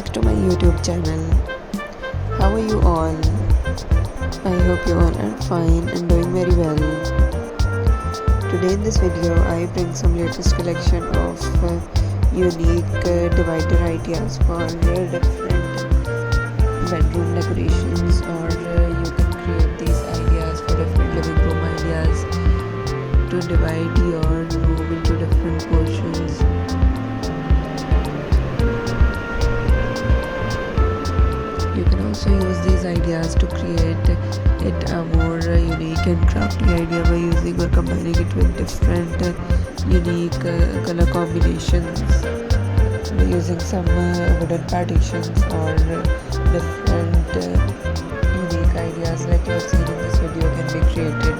back to my YouTube channel. How are you all? I hope you all are fine and doing very well. Today in this video I bring some latest collection of unique divider ideas for different bedroom decorations, or you can create these ideas for different living room ideas to divide your room into different portions. You can also use these ideas to create it a more unique and crafty idea by using or combining it with different unique color combinations. By using some wooden partitions or different unique ideas like you have seen in this video can be created.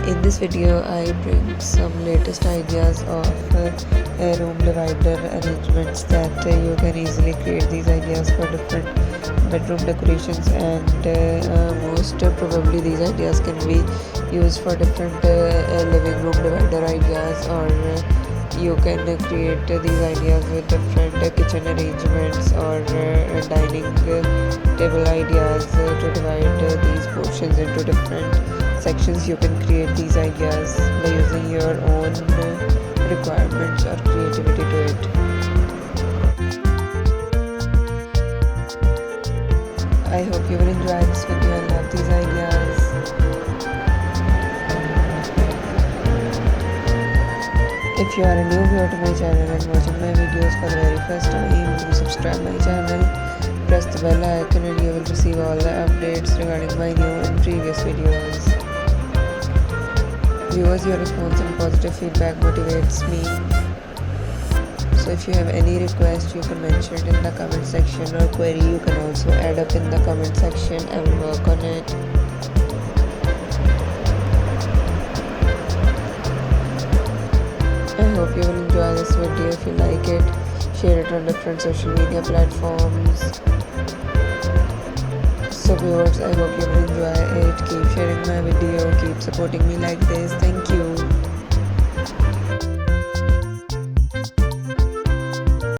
In this video, I bring some latest ideas of room divider arrangements that you can easily create these ideas for different bedroom decorations, and most probably these ideas can be used for different living room divider ideas, or you can create these ideas with different kitchen arrangements or dining table ideas to divide these portions into different sections. You can create these ideas by using your own requirements or creativity to it. I hope you will enjoy this video and love these ideas. If you are a new viewer to my channel and watching my videos for the very first time, do subscribe my channel, press the bell icon, and you will receive all the updates regarding my new and previous videos. Viewers, your response and positive feedback motivates me. So if you have any request, you can mention it in the comment section, or query you can also add up in the comment section. I will work on it. I hope you will enjoy this video. If you like it, share it on different social media platforms. So viewers, I hope you will enjoy it. Keep sharing my video, keep supporting me like this. Thank you.